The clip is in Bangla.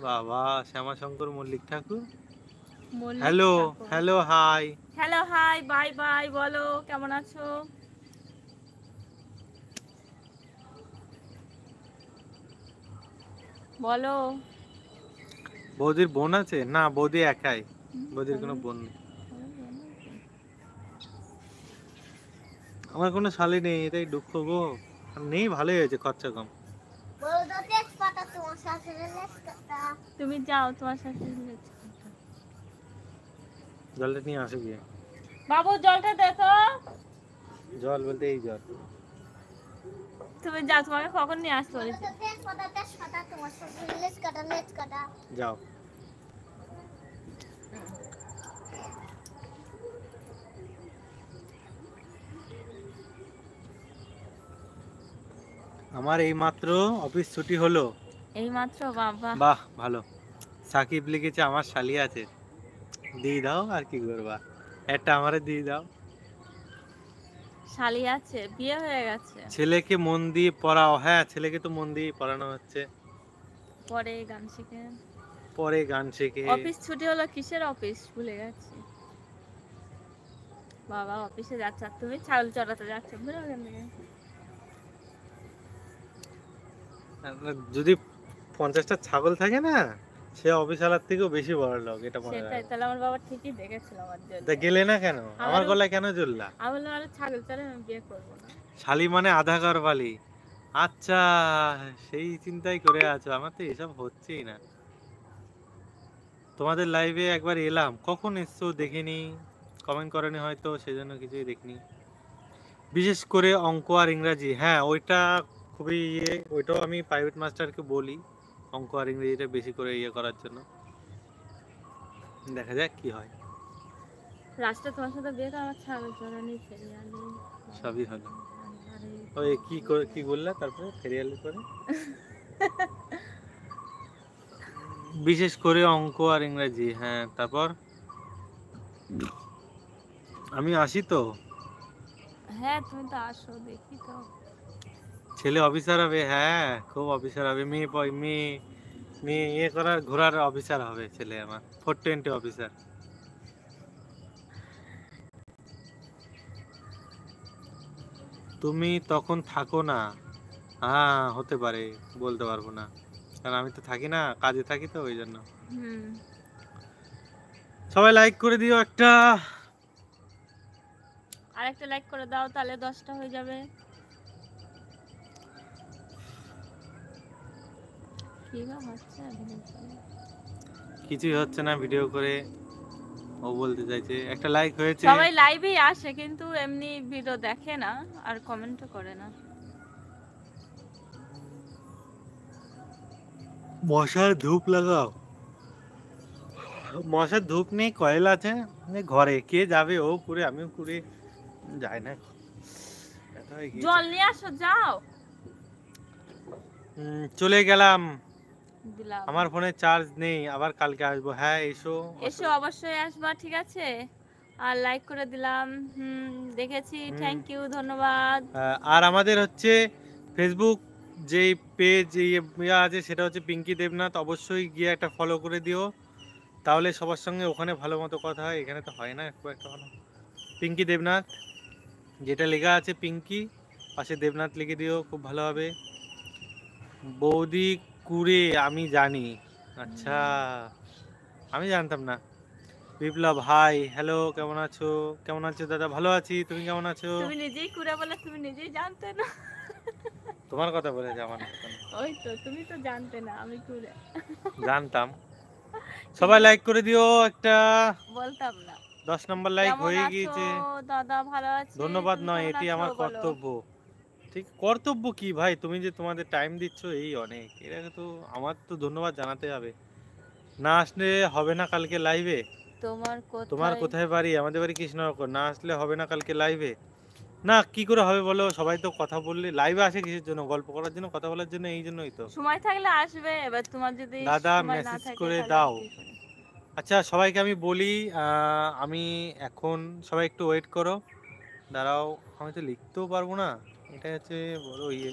বাবা, Shyamashankar Mallick Thakur. Mallick hello Thakur. Hello hi. Hello hi bye bye, বলো কেমন আছো? বলো। বৌদির বোন আছে? না, বৌদি একাই, বৌদির কোনো বোন নেই। আমার কোনো শালি নেই, এটাই দুঃখ গো। আর নেই, ভালোই হয়েছে, খরচা কম। তুমি যাও, তোমার সাথে জলটা নিয়ে আসো গিয়ে। বাবু জলটা দেখো। জল বলতে এই জল। তুমি যাও, তোমাকে কখন নিয়ে আসতে বলেছি? যাও। আমার এই মাত্র অফিস ছুটি হলো। এই মাত্র? বাবা, বাহ, ভালো। সাকিব লিখেছে আমার শালি আছে, দিয়ে দাও, আর কি করবা, একটা আমারে দিয়ে দাও। শালি আছে, বিয়ে হয়ে গেছে। ছেলেকে মন দিয়ে পড়াও। হ্যাঁ, ছেলেকে তো মন দিয়ে পড়ানো হচ্ছে। পরে গান শিখে। পরে গান শেখে। অফিস ছুটি হলো, কিসের অফিস ভুলে গেছি। বাবা অফিসে যাচ্ছ, তুমি ছাগল চড়াতে যাচ্ছ, বেরো ওখান থেকে। যদি 50টা ছাগল থাকে না, সে অফিসালার থেকেও বেশি বড় লোক, এটা মনে সেটাই, রাখো। তাহলে আমার বাবা ঠিকই দেখেছিল আমার জন্য। তা গেলে না কেন? আমার গলায় কেন জ্বললা? আমি বললাম আরে ছাগল চড়ে আমি বিয়ে করবো না। শালি মানে আধা ঘরবালি। আচ্ছা, সেই চিন্তাই করে আছো। আমার তো এসব হচ্ছেই না। তোমাদের লাইভে একবার এলাম, কখন এসছো দেখিনি, কমেন্ট করেনি হয়তো, সেজন্য কিছুই দেখিনি। বিশেষ করে অঙ্ক আর ইংরাজি, হ্যাঁ ওইটা খুবই ওইটাও আমি প্রাইভেট মাস্টারকে বলি অঙ্ক আর ইংরেজিটা বেশি করে করার জন্য। দেখা যাক কি হয়। লাস্টে তোমার সাথে বিয়ে করে আমার ছাগল চড়ানি ফেরিয়ালি সবই হলো। ওই কি বললা তারপরে ফেরিয়ালি করে? বিশেষ করে অঙ্ক আর ইংরেজি, হ্যাঁ। তারপর আমি আসি তো। হ্যাঁ তুমি তো আসো, দেখি তো। ছেলে অফিসার হবে, হ্যাঁ খুব অফিসার হবে। মেয়ে মেয়ে করার ঘোড়ার অফিসার হবে ছেলে আমার, 420 অফিসার। তুমি তখন থাকো না? হ্যাঁ হতে পারে, বলতে পারবো না, কারণ আমি তো থাকি না, কাজে থাকি তো, ওই জন্য। সবাই লাইক করে দিও একটা। আরেকটা লাইক করে দাও, তাহলে 10টা হয়ে যাবে। কিছুই হচ্ছে না ভিডিও করে, ও বলতে চাইছে একটা লাইক হয়েছে। সবাই লাইভেই আসে কিন্তু এমনি ভিডিও দেখে না আর কমেন্টও করে না। মশার ধূপ লাগাও। মশার ধূপ নেই, কয়েল আছে ঘরে, কে যাবে, ও পুরে আমিও পুরে যায় না। জল নিয়ে আসো, যাও। চলে গেলাম, দিলাম। আমার ফোনে চার্জ নেই, আবার কালকে আসবো। হ্যাঁ এসো। এসো, অবশ্যই আসবা, ঠিক আছে। আর লাইক করে দিলাম, দেখেছি, থ্যাংক ইউ, ধন্যবাদ। আর আমাদের হচ্ছে ফেসবুক যেই পেজ ইয়ে আছে, সেটা হচ্ছে পিঙ্কি দেবনাথ, অবশ্যই গিয়ে একটা ফলো করে দিও, তাহলে সবার সঙ্গে ওখানে ভালো মতো কথা হয়, এখানে তো হয় না খুব একটা ভালো। পিঙ্কি দেবনাথ, যেটা লেখা আছে পিঙ্কি, পাশে দেবনাথ লিখে দিও, খুব ভালো হবে। বৌদি কুড়ে, আমি জানি। আচ্ছা, আমি জানতাম না। বিপ্লব হাই, হ্যালো, কেমন আছো? কেমন আছো দাদা? ভালো আছি, তুমি কেমন আছো? তুমি নিজেই কুড়ে বলে, তুমি নিজেই জানতে না। তোমার কথা বলেছে, আমার কথা না। ওই তো, তুমি তো জানতে না আমি কুড়ে। জানতাম। সবাই লাইক করে দিও একটা। বলতাম না। 10 নম্বর লাইক কেমন হয়ে আছো গিয়েছে। দাদা? ভালো আছি। ধন্যবাদ তুমি নয়, কেমন এটি আছো আমার বলো। কর্তব্য। ঠিক, কর্তব্য কি ভাই, তুমি যে তোমাদের টাইম দিচ্ছ এই অনেক, এটাকে তো আমার তো ধন্যবাদ জানাতে হবে। না আসলে হবে না কালকে লাইভে। তোমার কোথায় বাড়ি? আমাদের বাড়ি কৃষ্ণনগর। না আসলে হবে না কালকে লাইভে। না কি করে হবে বলো, সবাই তো কথা বললে লাইভে আসে কিসের জন্য? গল্প করার জন্য, কথা বলার জন্য, এই জন্যই তো। সময় থাকলে আসবে, এবার তোমার যদি দাদা সময় না মেসেজ থাকে করে তাহলে দাও। কি করে? আচ্ছা সবাইকে আমি বলি, আমি এখন, সবাই একটু ওয়েট করো, দাঁড়াও, আমি তো লিখতেও পারবো না, এটা হচ্ছে বড় ইয়ে।